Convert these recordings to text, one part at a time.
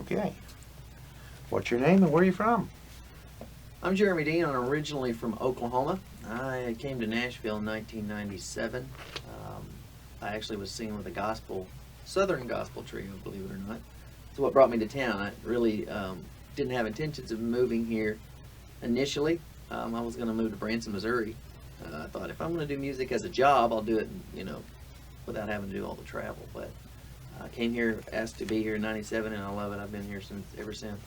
Okay. What's your name and where are you from? I'm Jeremy Dean. I'm originally from Oklahoma. I came to Nashville in 1997. I actually was singing with a Southern gospel trio, believe it or not. It's what brought me to town. I really didn't have intentions of moving here initially. I was going to move to Branson, Missouri. I thought if I'm going to do music as a job, I'll do it, without having to do all the travel. But I came here, asked to be here in '97, and I love it. I've been here ever since.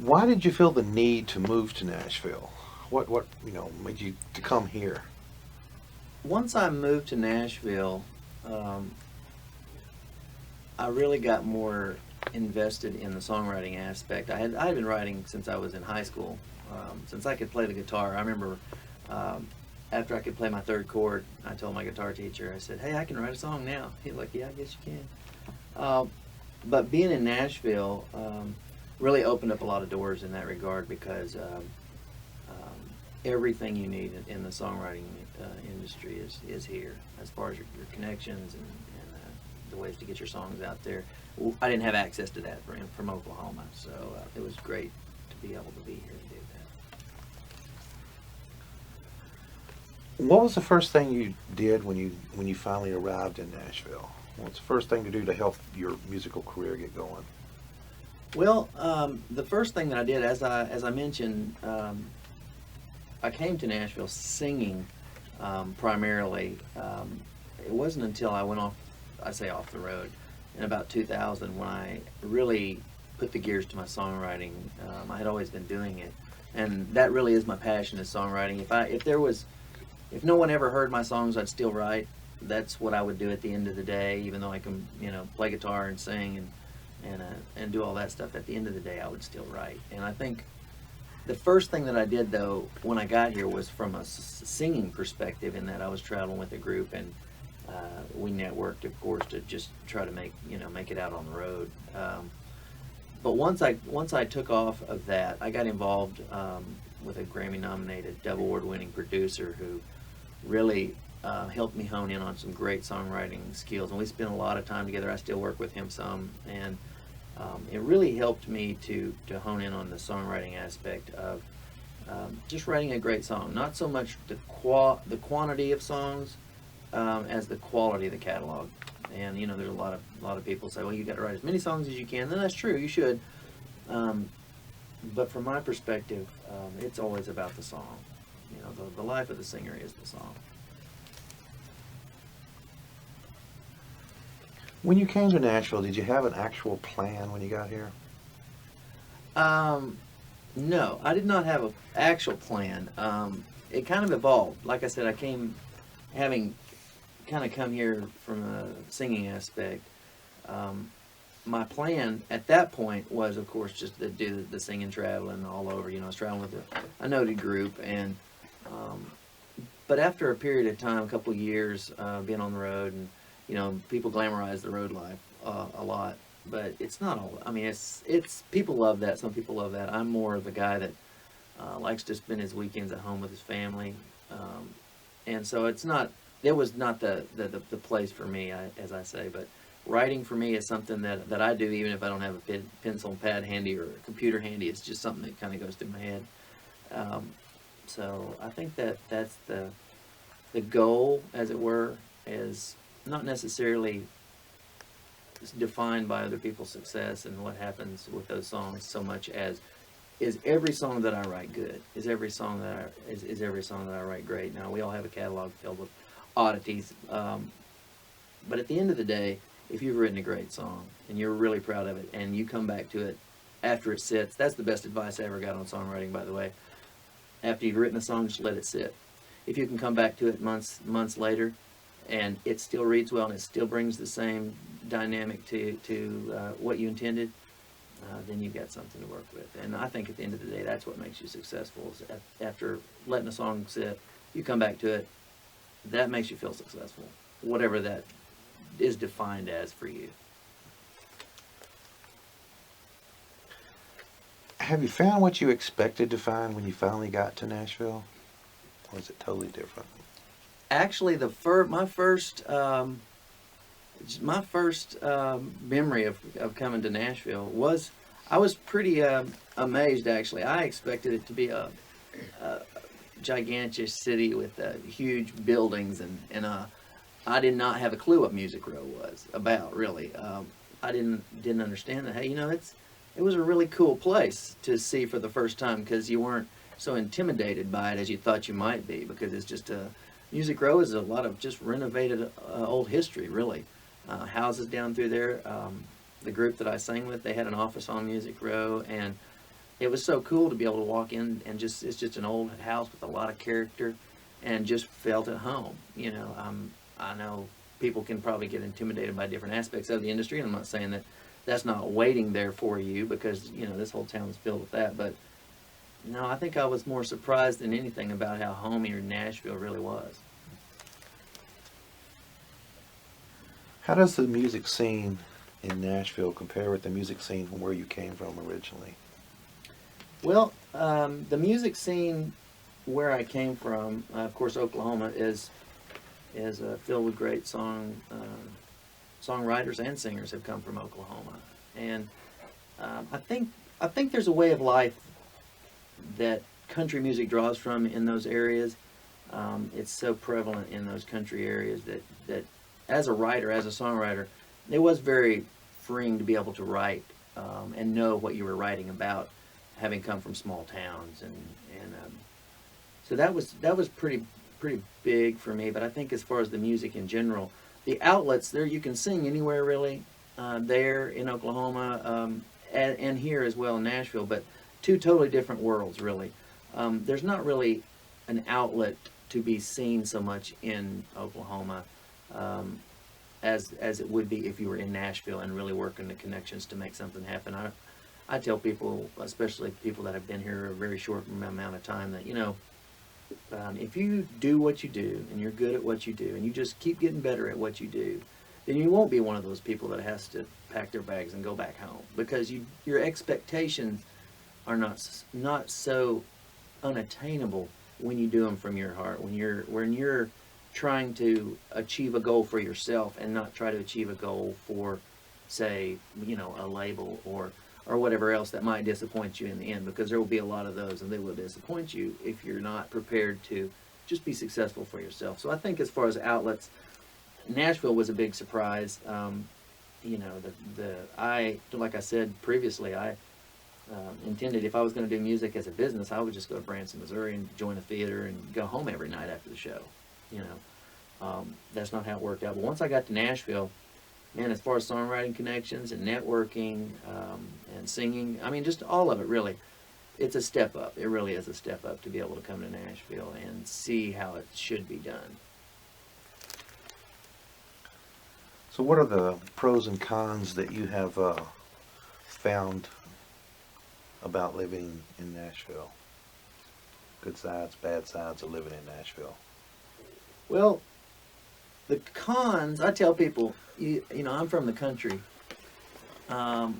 Why did you feel the need to move to Nashville? What made you to come here? Once I moved to Nashville, um, I really got more invested in the songwriting aspect. I had been writing since I was in high school, since I could play the guitar. I remember after I could play my third chord, I told my guitar teacher, I said, "Hey, I can write a song now." He was like, "Yeah, I guess you can." But being in Nashville really opened up a lot of doors in that regard because everything you need in the songwriting industry is here as far as your connections and the ways to get your songs out there. I didn't have access to that from Oklahoma, so it was great to be able to be here to do that. What was the first thing you did when you finally arrived in Nashville? What's the first thing to do to help your musical career get going? Well, the first thing that I did, as I mentioned, I came to Nashville singing primarily. It wasn't until I went off the road in about 2000 when I really put the gears to my songwriting. I had always been doing it, and that really is my passion, is songwriting. If no one ever heard my songs, I'd still write. That's what I would do at the end of the day, even though I can play guitar and sing and do all that stuff. At the end of the day, I would still write. And I think the first thing that I did, though, when I got here was from a singing perspective, in that I was traveling with a group, and we networked, of course, to just try to make it out on the road. But once I took off of that, I got involved with a Grammy-nominated, double award-winning producer who really helped me hone in on some great songwriting skills, and we spent a lot of time together. I still work with him some, and it really helped me to hone in on the songwriting aspect of just writing a great song. Not so much the quantity of songs as the quality of the catalog. And there's a lot of people say, well, you got to write as many songs as you can. And that's true, you should. But from my perspective, it's always about the song. The life of the singer is the song. When you came to Nashville, did you have an actual plan when you got here? No, I did not have an actual plan. It kind of evolved. Like I said, I came having kind of come here from a singing aspect. My plan at that point was, of course, just to do the singing, traveling all over. I was traveling with a noted group, and but after a period of time, a couple of years being on the road, and people glamorize the road life a lot, but it's not all. I mean, it's people love that. Some people love that. I'm more of the guy that likes to spend his weekends at home with his family, and so it was not the place for me, as I say. But writing for me is something that I do, even if I don't have a pencil and pad handy or a computer handy. It's just something that kind of goes through my head. So I think that's the goal, as it were, is not necessarily defined by other people's success and what happens with those songs, so much as, is every song that I write good? Is every song that I write great? Now, we all have a catalog filled with oddities, but at the end of the day, if you've written a great song and you're really proud of it, and you come back to it after it sits, that's the best advice I ever got on songwriting, by the way. After you've written a song, just let it sit. If you can come back to it months later, and it still reads well, and it still brings the same dynamic to what you intended, then you've got something to work with. And I think at the end of the day, that's what makes you successful. Is after letting a song sit, you come back to it, that makes you feel successful, whatever that is defined as for you. Have you found what you expected to find when you finally got to Nashville? Or is it totally different? Actually, my first my first memory of coming to Nashville was, I was pretty amazed actually. I expected it to be a gigantic city with huge buildings, and I did not have a clue what Music Row was about, really. I didn't understand that. Hey, it was a really cool place to see for the first time, because you weren't so intimidated by it as you thought you might be, because it's just Music Row is a lot of just renovated old history, really. Houses down through there. The group that I sang with, they had an office on Music Row, and it was so cool to be able to walk in and it's just an old house with a lot of character, and just felt at home. I know people can probably get intimidated by different aspects of the industry, and I'm not saying that that's not waiting there for you, because this whole town is filled with that. But no, I think I was more surprised than anything about how homey Nashville really was. How does the music scene in Nashville compare with the music scene from where you came from originally? Well, the music scene where I came from, of course, Oklahoma, is filled with great songwriters and singers have come from Oklahoma, and I think there's a way of life that country music draws from in those areas. It's so prevalent in those country areas that as a writer, as a songwriter, it was very freeing to be able to write and know what you were writing about, having come from small towns, and so that was pretty big for me. But I think as far as the music in general, the outlets there, you can sing anywhere really, there in Oklahoma, and here as well in Nashville, but two totally different worlds really. There's not really an outlet to be seen so much in Oklahoma as it would be if you were in Nashville and really working the connections to make something happen. I tell people, especially people that have been here a very short amount of time, that if you do what you do and you're good at what you do and you just keep getting better at what you do, then you won't be one of those people that has to pack their bags and go back home, because your expectations are not so unattainable when you do them from your heart, when you're trying to achieve a goal for yourself and not try to achieve a goal for, say, a label or whatever else that might disappoint you in the end, because there will be a lot of those, and they will disappoint you if you're not prepared to just be successful for yourself. So I think as far as outlets, Nashville was a big surprise. Like I said previously, I intended, if I was going to do music as a business, I would just go to Branson, Missouri and join a theater and go home every night after the show. That's not how it worked out. But once I got to Nashville, man, as far as songwriting connections and networking and singing, I mean, just all of it really, it's a step up. It really is a step up to be able to come to Nashville and see how it should be done. So what are the pros and cons that you have found about living in Nashville? Good sides, bad sides of living in Nashville. Well, the cons, I tell people, I'm from the country, but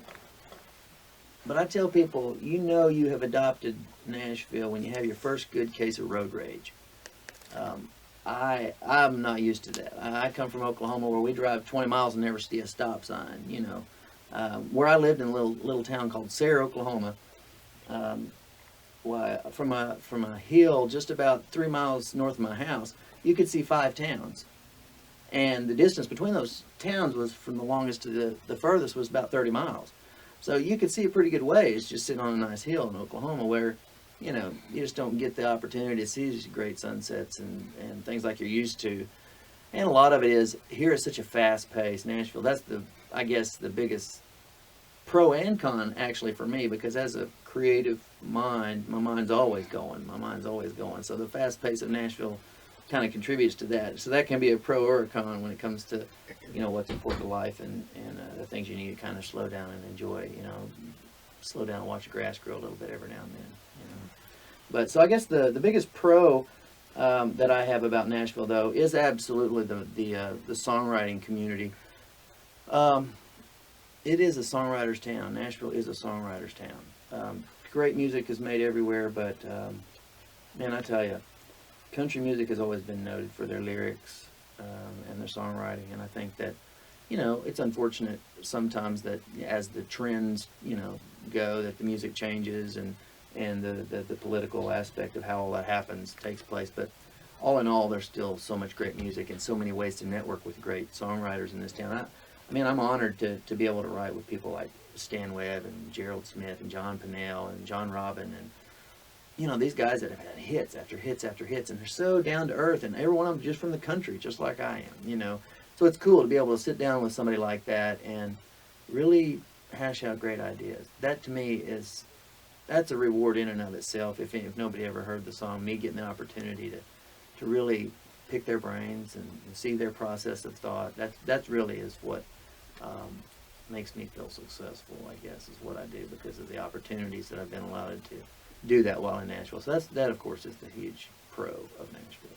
I tell people, you have adopted Nashville when you have your first good case of road rage. I'm not used to that. I come from Oklahoma, where we drive 20 miles and never see a stop sign. Where I lived in a little town called Sayre, Oklahoma, from a hill just about 3 miles north of my house, you could see 5 towns. And the distance between those towns was, from the longest to the furthest, was about 30 miles. So you could see a pretty good ways just sitting on a nice hill in Oklahoma, where, you just don't get the opportunity to see these great sunsets and things like you're used to. And a lot of it is, here is such a fast pace. Nashville, that's I guess the biggest pro and con actually for me, because as a creative mind, my mind's always going. So the fast pace of Nashville kind of contributes to that. So that can be a pro or a con when it comes to, what's important to life and the things you need to kind of slow down and enjoy. Slow down and watch the grass grow a little bit every now and then. But so I guess the biggest pro that I have about Nashville, though, is absolutely the songwriting community. It is a songwriter's town. Nashville is a songwriter's town. Great music is made everywhere, but man, I tell you, country music has always been noted for their lyrics and their songwriting, and I think that you know, it's unfortunate sometimes that as the trends, you know, go, that the music changes and the political aspect of how all that happens takes place. But all in all, there's still so much great music and so many ways to network with great songwriters in this town. I mean, I'm honored to be able to write with people like Stan Webb and Gerald Smith and John Pennell and John Robin and, you know, these guys that have had hits after hits after hits, and they're so down to earth, and every one of them just from the country, just like I am, you know. So it's cool to be able to sit down with somebody like that and really hash out great ideas. That to me that's a reward in and of itself. If nobody ever heard the song, me getting the opportunity to really pick their brains and see their process of thought, that really is what makes me feel successful, I guess, is what I do, because of the opportunities that I've been allowed to do that while in Nashville. So that of course is the huge pro of Nashville.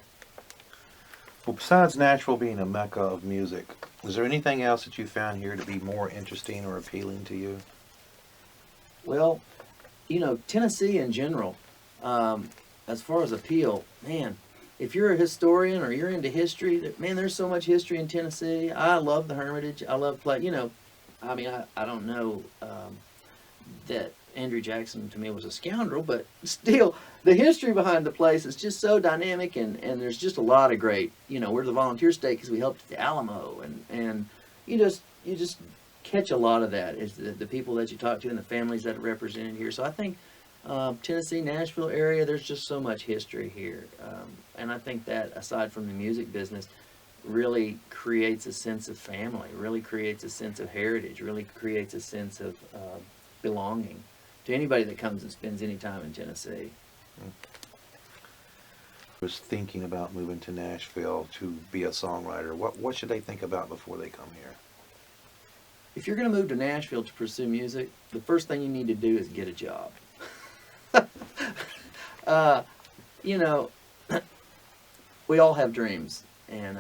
Well, besides Nashville being a mecca of music, is there anything else that you found here to be more interesting or appealing to you? Well, you know, Tennessee in general, as far as appeal, man, if you're a historian or you're into history, man, there's so much history in Tennessee. I love the Hermitage. I love you know, I mean, I don't know that Andrew Jackson to me was a scoundrel, but still, the history behind the place is just so dynamic, and there's just a lot of great, you know, we're the volunteer state because we helped at the Alamo, and you just catch a lot of that is the people that you talk to and the families that are represented here. So I think Tennessee, Nashville area, there's just so much history here, and I think that aside from the music business, really creates a sense of family, really creates a sense of heritage, really creates a sense of belonging to anybody that comes and spends any time in Tennessee. I was thinking about moving to Nashville to be a songwriter. What should they think about before they come here? If you're going to move to Nashville to pursue music, the first thing you need to do is get a job. You know, we all have dreams, and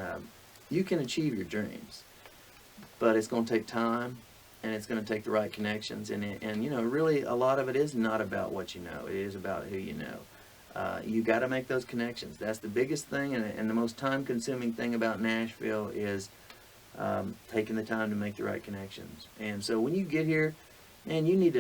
you can achieve your dreams, but it's going to take time, and it's going to take the right connections, and you know, really a lot of it is not about what you know, it is about who you know. You got to make those connections. That's the biggest thing, and the most time-consuming thing about Nashville is taking the time to make the right connections. And so when you get here, man, you need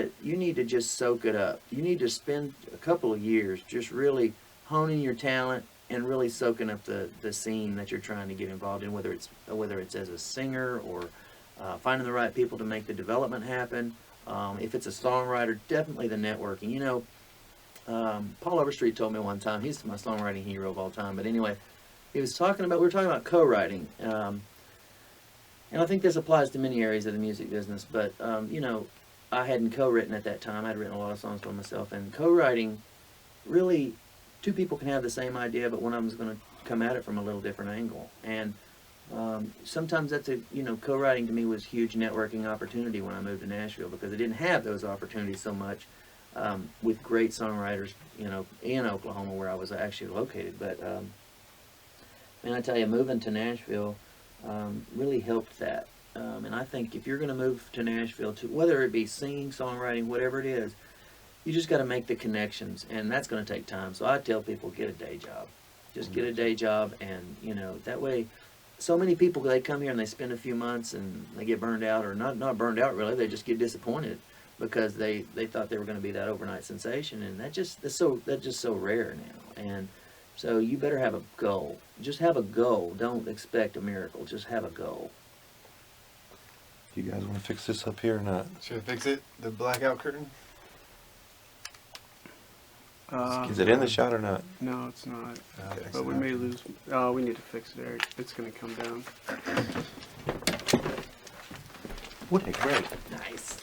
to just soak it up. You need to spend a couple of years just really honing your talent and really soaking up the scene that you're trying to get involved in, whether it's as a singer or finding the right people to make the development happen. If it's a songwriter, definitely the networking. You know, Paul Overstreet told me one time, he's my songwriting hero of all time, but anyway, we were talking about co-writing. And I think this applies to many areas of the music business, but, you know, I hadn't co-written at that time. I'd written a lot of songs by myself, and co-writing, really, two people can have the same idea, but one of them is going to come at it from a little different angle. And sometimes that's co-writing to me was a huge networking opportunity when I moved to Nashville, because I didn't have those opportunities so much with great songwriters, you know, in Oklahoma where I was actually located. But, man, I tell you, moving to Nashville really helped that. And I think if you're going to move to Nashville, whether it be singing, songwriting, whatever it is, you just got to make the connections, and that's going to take time. So I tell people, get a day job. Just get a day job, and, you know, that way, so many people, they come here and they spend a few months and they get burned out, or not burned out really, they just get disappointed because they thought they were going to be that overnight sensation, and that's just so rare now. And so you better have a goal. Just have a goal. Don't expect a miracle. Just have a goal. Do you guys want to fix this up here or not? Should I fix it? The blackout curtain? Is it in the shot or not? No, it's not. Okay. But we may lose. We need to fix it, Eric. It's going to come down. What a great. Nice.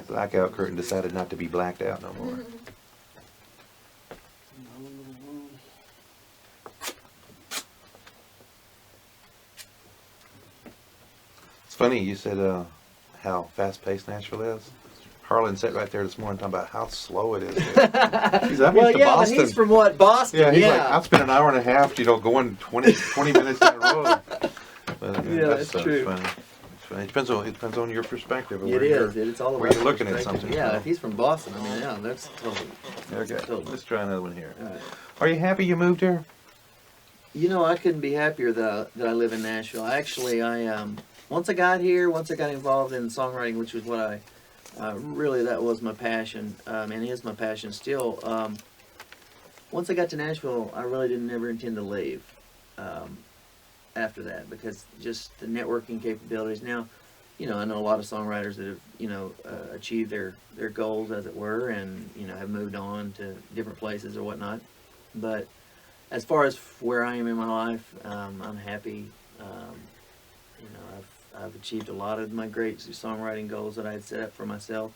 Blackout Curtain decided not to be blacked out no more. It's funny you said how fast-paced Nashville is. Harlan sat right there this morning talking about how slow it is. He's I'm Well, used to yeah, Boston. but he's from what, Boston? Yeah, he's like, I've spent an hour and a half, going 20 minutes in a row. But, Yeah, that's so true. funny. It depends on your perspective. Of It where is. you're- It's all about where you're looking at perspective. something Yeah, from. if he's from Boston, I mean, yeah, that's totally. Okay, Totally. let's try another one here. All right. Are you happy you moved here? You know, I couldn't be happier that I live in Nashville. Actually, once I got here, once I got involved in songwriting, which was what really that was my passion, and is my passion still. Once I got to Nashville, I really didn't ever intend to leave after that, because just the networking capabilities. Now, you know, I know a lot of songwriters that have, you know, achieved their goals, as it were, and, you know, have moved on to different places or whatnot. But as far as where I am in my life, I'm happy. You know, I've achieved a lot of my great songwriting goals that I had set up for myself.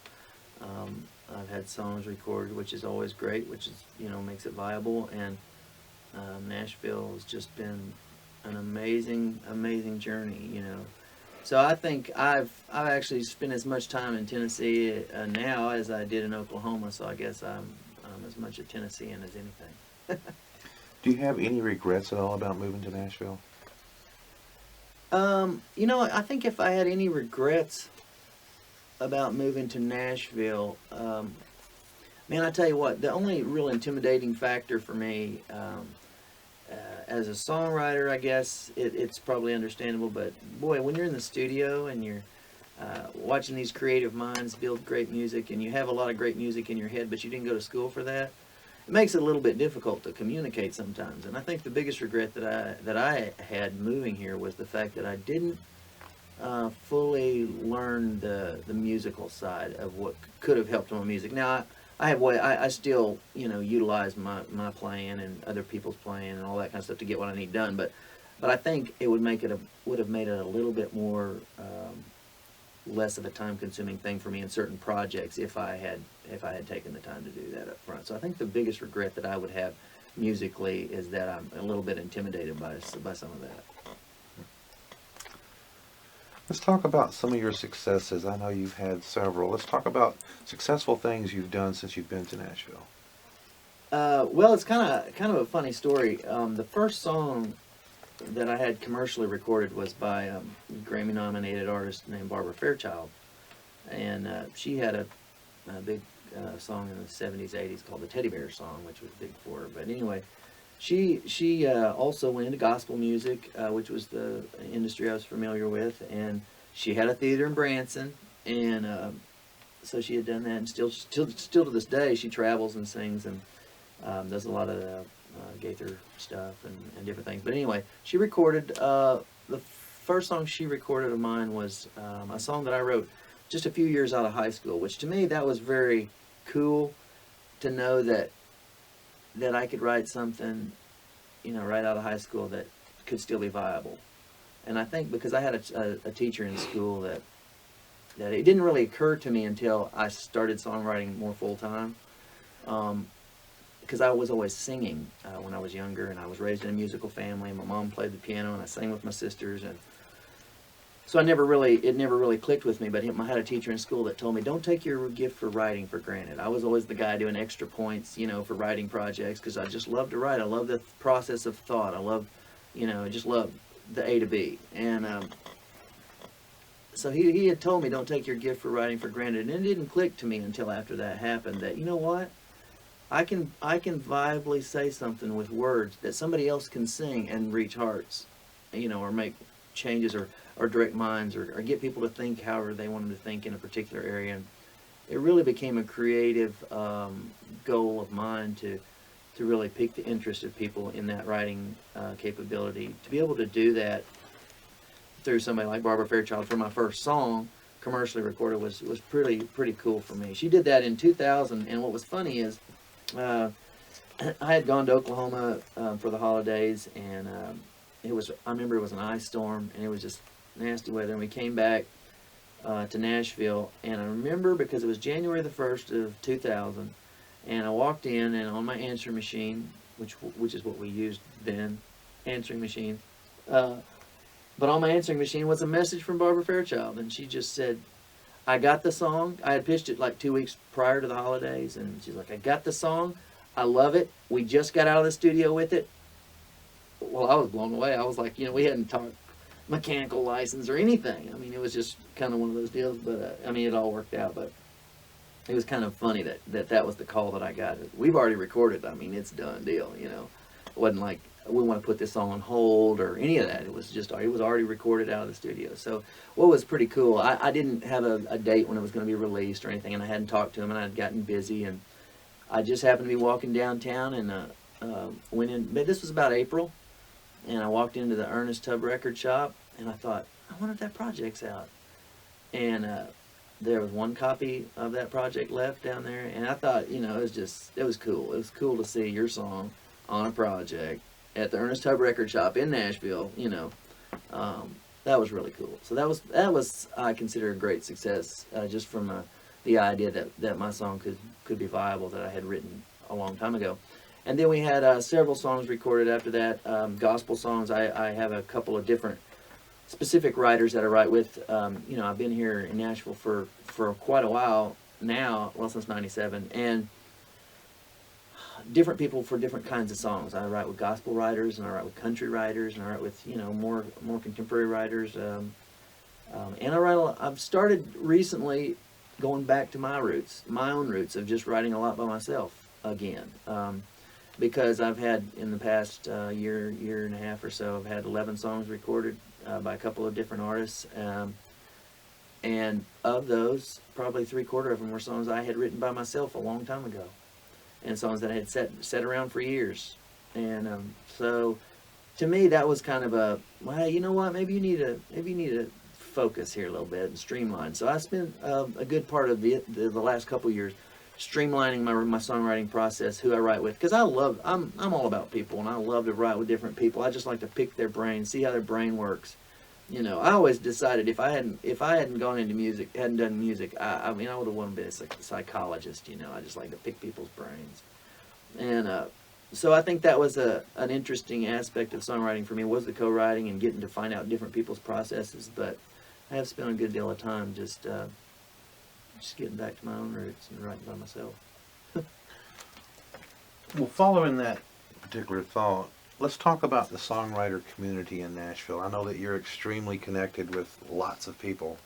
I've had songs recorded, which is always great, which is, you know, makes it viable. And Nashville has just been an amazing journey, you know. So I think I've actually spent as much time in Tennessee now as I did in Oklahoma. So I guess I'm as much a Tennessean as anything. Do you have any regrets at all about moving to Nashville? You know, I think if I had any regrets about moving to Nashville, man, I tell you what, the only real intimidating factor for me, as a songwriter, I guess it's probably understandable, but boy, when you're in the studio and you're watching these creative minds build great music, and you have a lot of great music in your head, but you didn't go to school for that, it makes it a little bit difficult to communicate sometimes. And I think the biggest regret that I had moving here was the fact that I didn't fully learn the musical side of what could have helped my music. Now I still, you know, utilize my playing and other people's playing and all that kind of stuff to get what I need done. But I think it would have made it a little bit more less of a time-consuming thing for me in certain projects if I had taken the time to do that up front. So I think the biggest regret that I would have musically is that I'm a little bit intimidated by some of that. Let's talk about some of your successes. I know you've had several. Let's talk about successful things you've done since you've been to Nashville. Well, it's kind of a funny story. The first song that I had commercially recorded was by a Grammy-nominated artist named Barbara Fairchild, and she had a big song in the 70s, 80s called the Teddy Bear Song, which was big for her. But anyway, she also went into gospel music, which was the industry I was familiar with, and she had a theater in Branson, and so she had done that, and still to this day she travels and sings and does a lot of Gaither stuff and different things. But anyway, she recorded, the first song she recorded of mine was a song that I wrote just a few years out of high school, which to me that was very cool to know that I could write something, you know, right out of high school that could still be viable. And I think because I had a teacher in school that it didn't really occur to me until I started songwriting more full-time. Because I was always singing when I was younger, and I was raised in a musical family. My mom played the piano, and I sang with my sisters, and so it never really clicked with me. But I had a teacher in school that told me, "Don't take your gift for writing for granted." I was always the guy doing extra points, you know, for writing projects because I just love to write. I love the process of thought. I love, you know, I just love the A to B. And so he had told me, "Don't take your gift for writing for granted," and it didn't click to me until after that happened. That, you know what? I can viably say something with words that somebody else can sing and reach hearts, you know, or make changes or direct minds or get people to think however they want them to think in a particular area. And it really became a creative goal of mine to really pique the interest of people in that writing capability. To be able to do that through somebody like Barbara Fairchild for my first song, commercially recorded, was pretty cool for me. She did that in 2000, and what was funny is I had gone to Oklahoma for the holidays, and I remember it was an ice storm, and it was just nasty weather, and we came back to Nashville, and I remember because it was January the 1st of 2000, and I walked in, and on my answering machine, which is what we used then, answering machine, but on my answering machine was a message from Barbara Fairchild, and she just said, "I got the song." I had pitched it like 2 weeks prior to the holidays, and she's like, "I got the song. I love it. We just got out of the studio with it." Well, I was blown away. I was like, you know, we hadn't talked mechanical license or anything. I mean, it was just kind of one of those deals. But I mean, it all worked out. But it was kind of funny that was the call that I got. We've already recorded. I mean, it's a done deal. You know, it wasn't like we want to put this song on hold or any of that. It was just, it was already recorded out of the studio. So what was pretty cool, I didn't have a date when it was going to be released or anything, and I hadn't talked to him, and I had gotten busy, and I just happened to be walking downtown and went in, but this was about April, and I walked into the Ernest Tubb record shop, and I thought, I wonder if that project's out. And there was one copy of that project left down there, and I thought, you know, it was cool. It was cool to see your song on a project at the Ernest Tubb record shop in Nashville. You know, that was really cool. So that was I consider a great success, just from the idea that my song could be viable, that I had written a long time ago. And then we had several songs recorded after that, gospel songs. I have a couple of different specific writers that I write with. You know, I've been here in Nashville for quite a while now, well, since '97, and different people for different kinds of songs. I write with gospel writers, and I write with country writers, and I write with, you know, more contemporary writers. And I've started recently going back to my roots, my own roots of just writing a lot by myself again. Because I've had in the past year and a half or so, I've had 11 songs recorded by a couple of different artists. And of those, probably 3/4 of them were songs I had written by myself a long time ago, and songs that I had set around for years. And so, to me, that was kind of a, well, you know what? Maybe you need to focus here a little bit and streamline. So I spent a good part of the last couple of years streamlining my songwriting process, who I write with, because I'm all about people, and I love to write with different people. I just like to pick their brain, see how their brain works. You know, I always decided if I hadn't gone into music, hadn't done music, I mean, I would have wanted to be a psychologist. You know, I just like to pick people's brains. And so I think that was an interesting aspect of songwriting for me, was the co-writing and getting to find out different people's processes. But I have spent a good deal of time just getting back to my own roots and writing by myself. Well, following that particular thought, let's talk about the songwriter community in Nashville. I know that you're extremely connected with lots of people.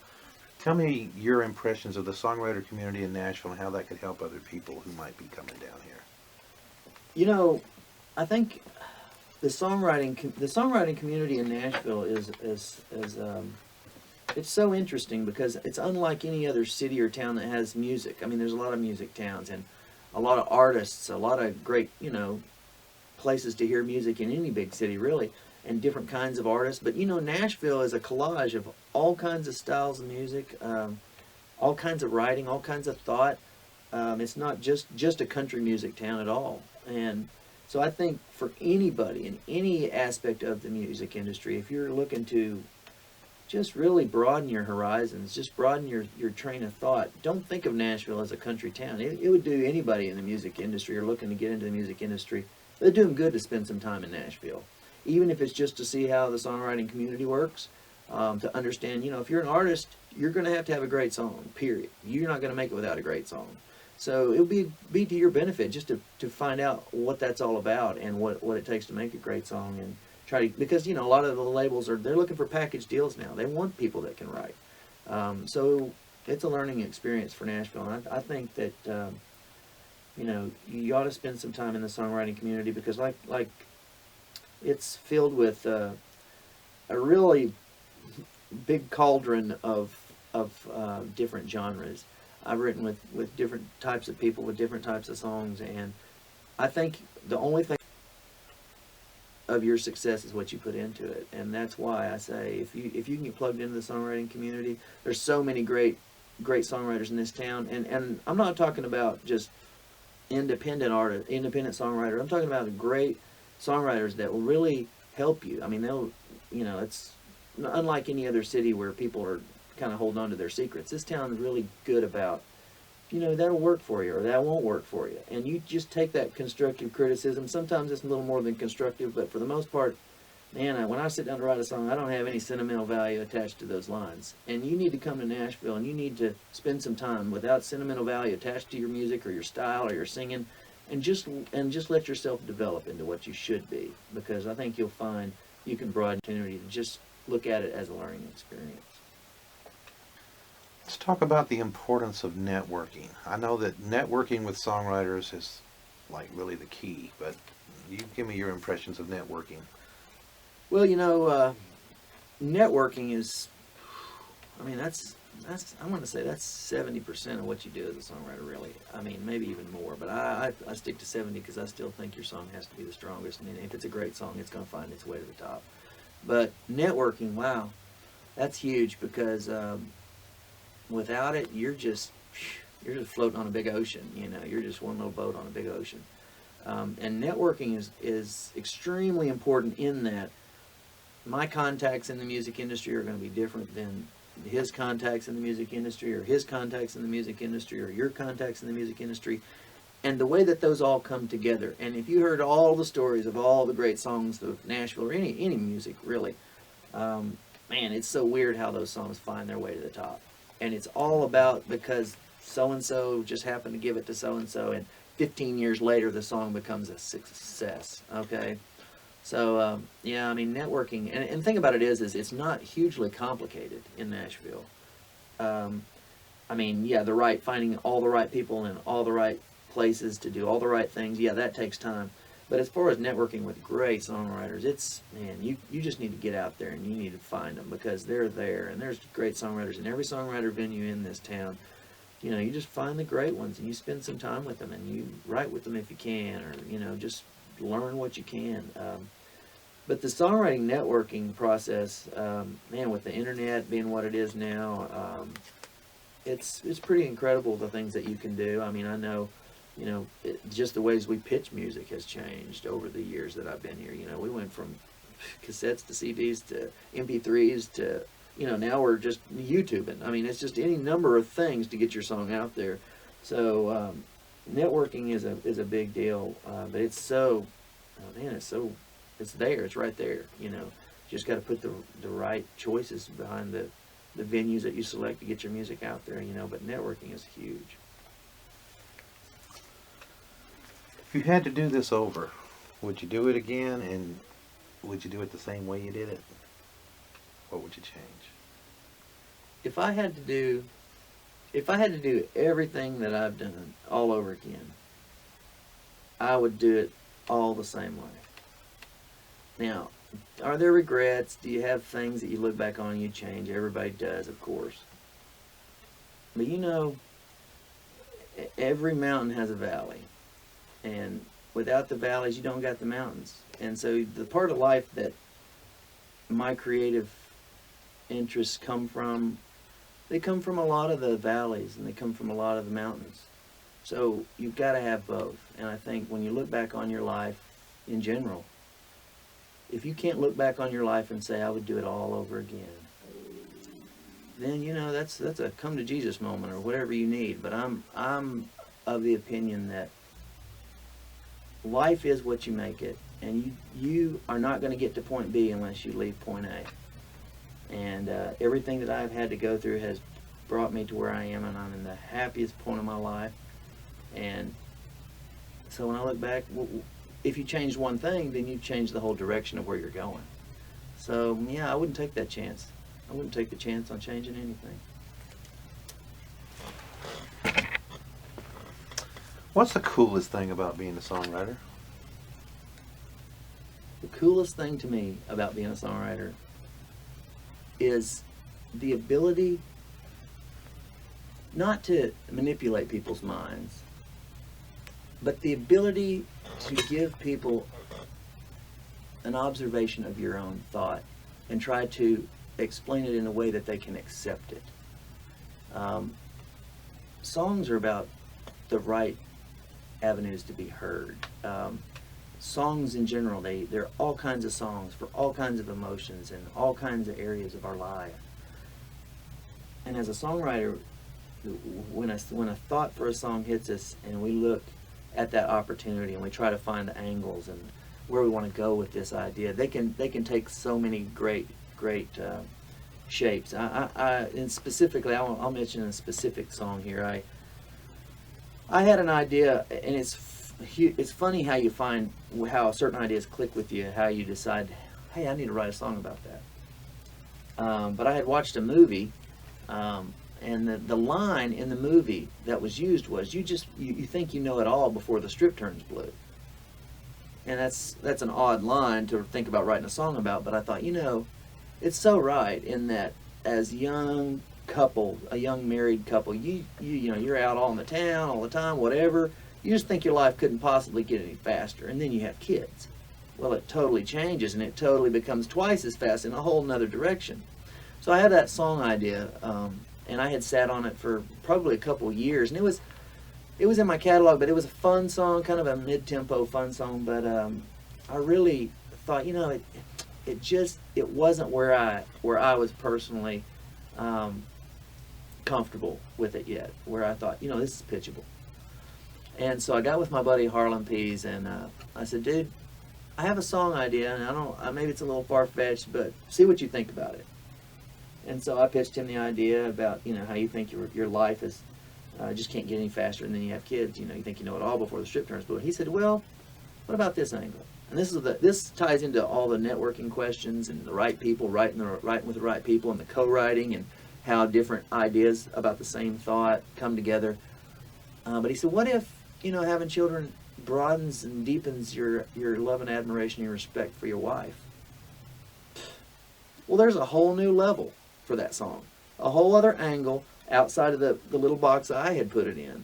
Tell me your impressions of the songwriter community in Nashville and how that could help other people who might be coming down here. You know, I think the songwriting community in Nashville is it's so interesting, because it's unlike any other city or town that has music. I mean, there's a lot of music towns and a lot of artists, a lot of great, you know, places to hear music in any big city, really, and different kinds of artists. But, you know, Nashville is a collage of all kinds of styles of music, all kinds of writing, all kinds of thought. It's not just a country music town at all. And so I think for anybody in any aspect of the music industry, if you're looking to just really broaden your horizons, just broaden your train of thought, don't think of Nashville as a country town. It would do anybody in the music industry or looking to get into the music industry, it'd do them good to spend some time in Nashville. Even if it's just to see how the songwriting community works, to understand, you know, if you're an artist, you're going to have a great song, period. You're not going to make it without a great song. So it would be to your benefit just to find out what that's all about and what it takes to make a great song, and try to, because, you know, a lot of the labels they're looking for package deals now. They want people that can write. So it's a learning experience for Nashville. And I think that, you know, you ought to spend some time in the songwriting community, because like it's filled with a really big cauldron of different genres. I've written with different types of people with different types of songs, and I think the only thing of your success is what you put into it. And that's why I say, if you can get plugged into the songwriting community, there's so many great songwriters in this town. And I'm not talking about just independent songwriter. I'm talking about great songwriters that will really help you. I mean, they'll, you know, it's unlike any other city where people are kind of holding on to their secrets. This town is really good about, you know, that'll work for you or that won't work for you. And you just take that constructive criticism. Sometimes it's a little more than constructive, but for the most part, man, when I sit down to write a song, I don't have any sentimental value attached to those lines. And you need to come to Nashville and you need to spend some time without sentimental value attached to your music or your style or your singing, and just let yourself develop into what you should be, because I think you'll find you can broaden opportunity to just look at it as a learning experience. Let's talk about the importance of networking. I know that networking with songwriters is like really the key, but you give me your impressions of networking. Well, networking is, I mean, I'm going to say that's 70% of what you do as a songwriter, really. I mean, maybe even more, but I stick to 70 because I still think your song has to be the strongest. And if it's a great song, it's going to find its way to the top. But networking, wow, that's huge because without it, you're just floating on a big ocean. You're just one little boat on a big ocean. And networking is extremely important in that my contacts in the music industry are going to be different than his contacts in the music industry, or his contacts in the music industry, or your contacts in the music industry, and the way that those all come together. And if you heard all the stories of all the great songs of Nashville, or any music really, man, it's so weird how those songs find their way to the top. And it's all about because so-and-so just happened to give it to so-and-so, and 15 years later the song becomes a success, okay? So, yeah, I mean, networking, and the thing about it is it's not hugely complicated in Nashville. I mean, yeah, finding all the right people in all the right places to do all the right things, yeah, that takes time. But as far as networking with great songwriters, you just need to get out there and you need to find them because they're there, and there's great songwriters in every songwriter venue in this town. You just find the great ones and you spend some time with them and you write with them if you can, or, just learn what you can. But the songwriting networking process, man, with the internet being what it is now, it's pretty incredible the things that you can do. I mean, I know, just the ways we pitch music has changed over the years that I've been here. We went from cassettes to CDs to MP3s to, now we're just YouTubing. I mean, it's just any number of things to get your song out there. So networking is a big deal, but it's so, it's there. It's right there. Just got to put the right choices behind the venues that you select to get your music out there. But networking is huge. If you had to do this over, would you do it again, and would you do it the same way you did it? What would you change? If I had to do everything that I've done all over again, I would do it all the same way. Now, are there regrets? Do you have things that you look back on and you change? Everybody does, of course. But every mountain has a valley. And without the valleys, you don't got the mountains. And so the part of life that my creative interests come from, they come from a lot of the valleys and they come from a lot of the mountains. So you've got to have both. And I think when you look back on your life in general, if you can't look back on your life and say, I would do it all over again, then, that's a come to Jesus moment or whatever you need. But I'm of the opinion that life is what you make it, and you are not going to get to point B unless you leave point A. And everything that I've had to go through has brought me to where I am, and I'm in the happiest point of my life. And so when I look back, if you change one thing, then you change the whole direction of where you're going. So, yeah, I wouldn't take that chance. I wouldn't take the chance on changing anything. What's the coolest thing about being a songwriter? The coolest thing to me about being a songwriter is the ability not to manipulate people's minds, but the ability to give people an observation of your own thought and try to explain it in a way that they can accept it. Songs are about the right avenues to be heard. Songs in general, there are all kinds of songs for all kinds of emotions and all kinds of areas of our life. And as a songwriter, when a thought for a song hits us and we look at that opportunity and we try to find the angles and where we want to go with this idea, they can take so many great shapes. And specifically, I'll mention a specific song here. I had an idea, and it's funny how you find how certain ideas click with you, how you decide, hey, I need to write a song about that. But I had watched a movie, and the line in the movie that was used was, you think you know it all before the strip turns blue. And that's an odd line to think about writing a song about, but I thought, it's so right in that as a young married couple, you're out all in the town all the time, whatever. You just think your life couldn't possibly get any faster, and then you have kids. Well, it totally changes, and it totally becomes twice as fast in a whole nother direction. So I had that song idea, and I had sat on it for probably a couple of years, and it was in my catalog, but it was a fun song, kind of a mid-tempo fun song. But I really thought, it wasn't where I was personally comfortable with it yet. Where I thought, this is pitchable. And so I got with my buddy Harlan Pease, and I said, dude, I have a song idea, and maybe it's a little far-fetched, but see what you think about it. And so I pitched him the idea about, how you think your life is just can't get any faster, and then you have kids. You think you know it all before the strip turns blue. He said, well, what about this angle? And this ties into all the networking questions and the right people writing with the right people, and the co-writing, and how different ideas about the same thought come together. But he said, what if having children broadens and deepens your love and admiration and your respect for your wife? Well, there's a whole new level for that song, a whole other angle outside of the little box I had put it in.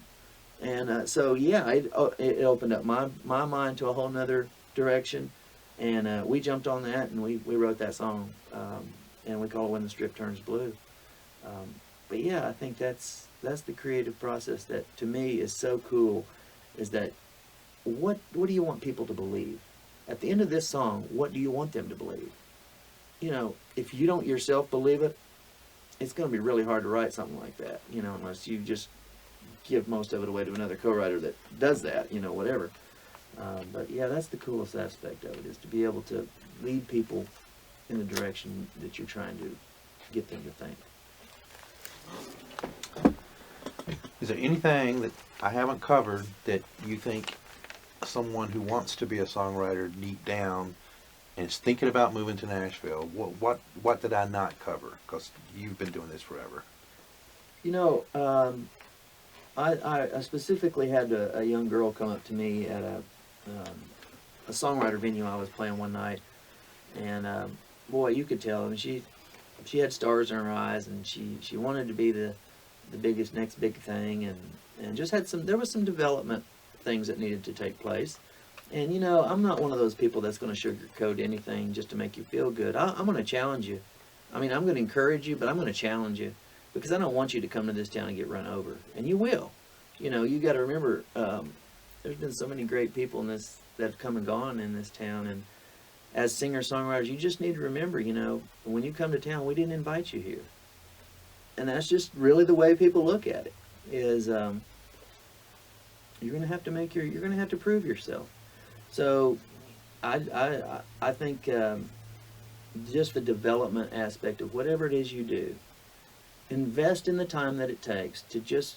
And so yeah, it opened up my mind to a whole nother direction, and we jumped on that, and we wrote that song, and we call it When the Strip Turns Blue. But yeah, I think that's the creative process that to me is so cool, is that what do you want people to believe? At the end of this song, what do you want them to believe? If you don't yourself believe it, it's going to be really hard to write something like that, unless you just give most of it away to another co-writer that does that, whatever. But yeah, that's the coolest aspect of it, is to be able to lead people in the direction that you're trying to get them to think. Is there anything that I haven't covered that you think someone who wants to be a songwriter deep down and is thinking about moving to Nashville, what did I not cover? Because you've been doing this forever. I specifically had a young girl come up to me at a songwriter venue I was playing one night, and boy, you could tell. I mean, she had stars in her eyes, and she wanted to be the biggest next big thing, and just there was some development things that needed to take place. And I'm not one of those people that's going to sugarcoat anything just to make you feel good. I'm going to challenge you. I mean, I'm going to encourage you, but I'm going to challenge you, because I don't want you to come to this town and get run over. And you will. You got to remember, there's been so many great people that have come and gone in this town. And as singer-songwriters, you just need to remember, when you come to town, we didn't invite you here. And that's just really the way people look at it, is you're going to have to you're going to have to prove yourself. So I think just the development aspect of whatever it is you do, invest in the time that it takes to just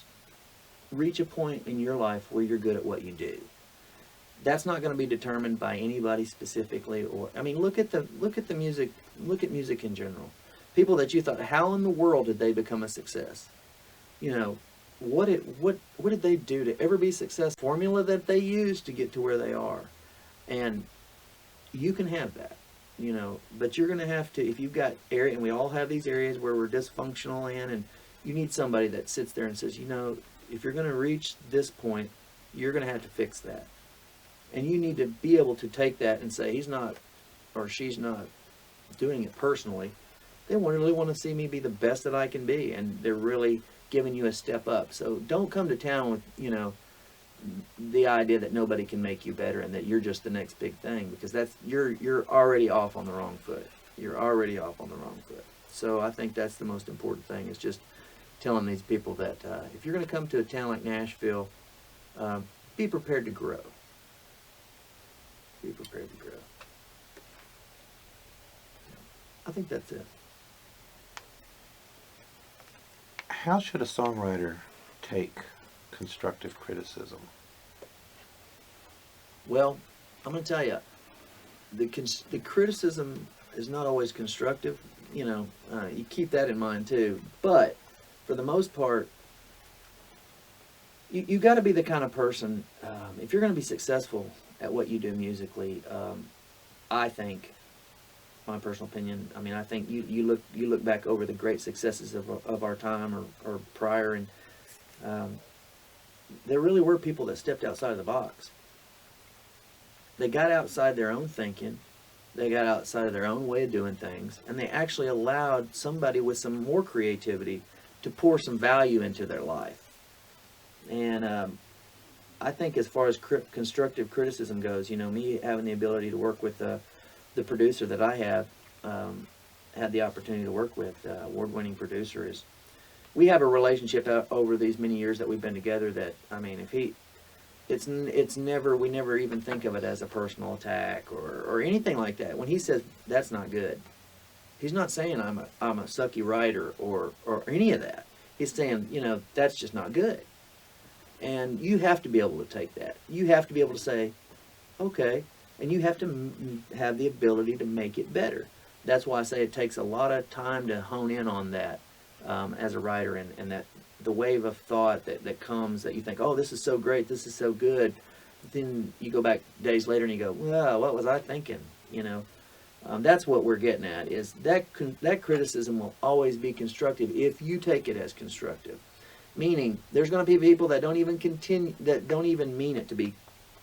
reach a point in your life where you're good at what you do. That's not going to be determined by anybody specifically, look at music in general. People that you thought, how in the world did they become a success? What did they do to ever be successful? Formula that they used to get to where they are. And you can have that, but you're going to have to, if you've got area, and we all have these areas where we're dysfunctional in, and you need somebody that sits there and says, if you're going to reach this point, you're going to have to fix that. And you need to be able to take that and say, he's not or she's not doing it personally. They really want to see me be the best that I can be, and they're really giving you a step up. So don't come to town with, the idea that nobody can make you better and that you're just the next big thing, because you're already off on the wrong foot. You're already off on the wrong foot. So I think that's the most important thing, is just telling these people that if you're going to come to a town like Nashville, be prepared to grow. Be prepared to grow. I think that's it. How should a songwriter take constructive criticism? Well, I'm going to tell you, the criticism is not always constructive. you keep that in mind too. But for the most part, you got to be the kind of person, if you're going to be successful at what you do musically, I think, my personal opinion, I mean, I think you look back over the great successes of our time or prior, and there really were people that stepped outside of the box. They got outside their own thinking, they got outside of their own way of doing things, and they actually allowed somebody with some more creativity to pour some value into their life. And I think as far as constructive criticism goes, me having the ability to work with the producer that I have had the opportunity to work with, award-winning producer, we have a relationship over these many years that we've been together that, I mean, we never even think of it as a personal attack or anything like that. When he says that's not good, he's not saying I'm a sucky writer or any of that. He's saying, that's just not good. And you have to be able to take that. You have to be able to say, okay, and you have to have the ability to make it better. That's why I say it takes a lot of time to hone in on that as a writer, and that the wave of thought that comes, that you think, oh, this is so great, this is so good. Then you go back days later and you go, well, what was I thinking? That's what we're getting at, is that criticism will always be constructive if you take it as constructive. Meaning, there's going to be people that don't even mean it to be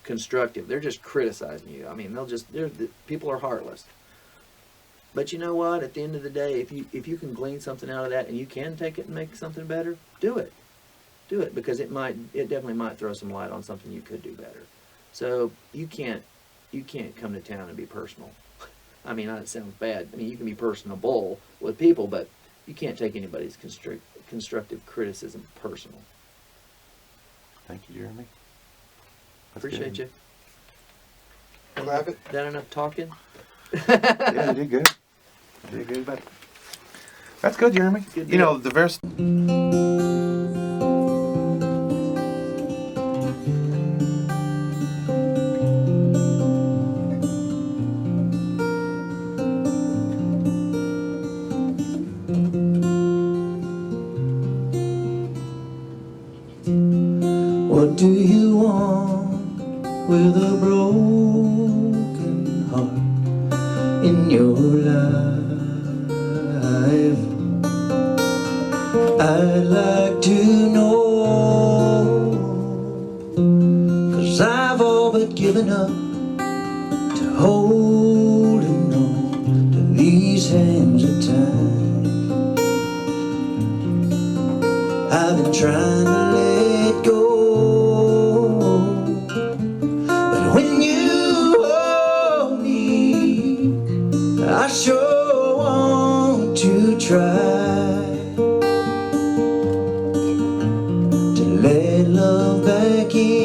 constructive. They're just criticizing you. I mean, people are heartless. But you know what? At the end of the day, if you can glean something out of that and you can take it and make something better, do it. Do it, because it definitely might throw some light on something you could do better. So you can't come to town and be personal. I mean, it sounds bad. I mean, you can be personable with people, but you can't take anybody's constructive criticism personal. Thank you, Jeremy. That's Appreciate good. you. Clap it. That enough talking? Yeah, you did good. You did good, but that's good, Jeremy. Good You know, deal. the verse. What do you want with a broken heart in your life? I'd like to know, 'cause I've all but given up to holding on to these hands of time. I've been trying to let go, but when you hold me, I sure want to try to let love back in.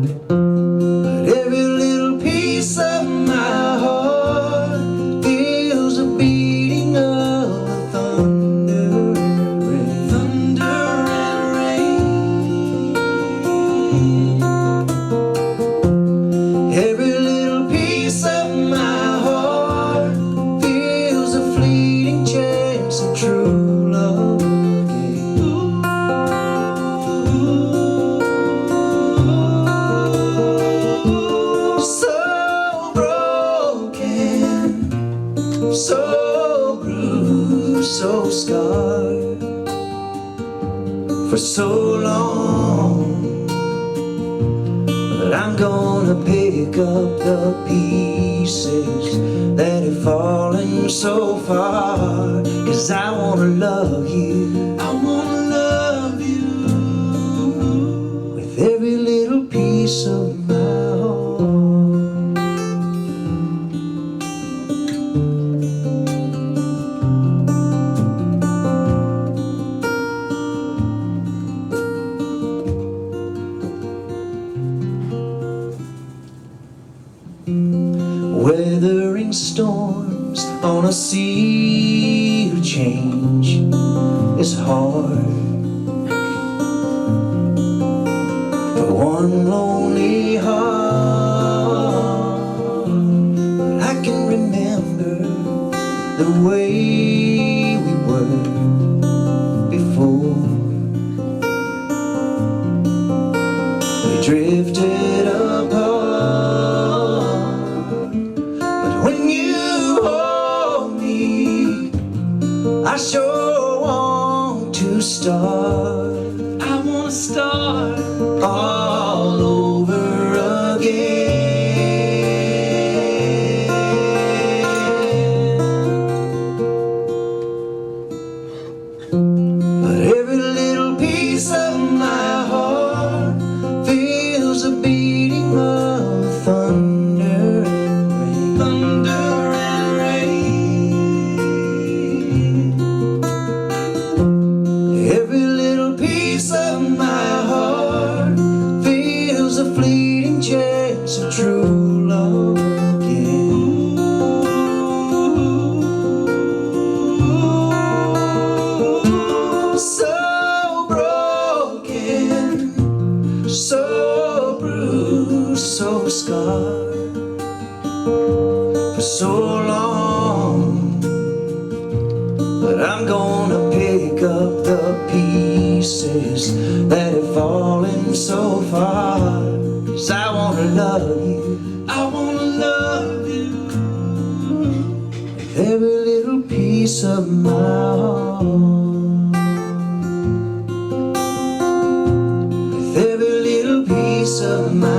But every little piece of my heart feels a beating of thunder and rain. Every little piece of my heart feels a fleeting chance of true love again. So broken, so bruised, so scarred for so long, but I'm gonna pick up the pieces that have fallen so far, 'cause I wanna love you, I wanna love you with every little piece of my heart. Weathering storms on a sea of change is hard for one lonely heart, but I the way we were before. We drifted apart, but when you hold me, I sure want to start. I wanna start all over again. But every little piece of my heart feels a beating of thunder and rain. Thunder and rain. Every little piece of my heart feels a fleeting chance of true love again. So broken, so bruised, so scarred for so long. But I'm gonna pick up the pieces that have fallen so far. 'Cause I wanna love you, I wanna love you with every little piece of my heart. With every little piece of my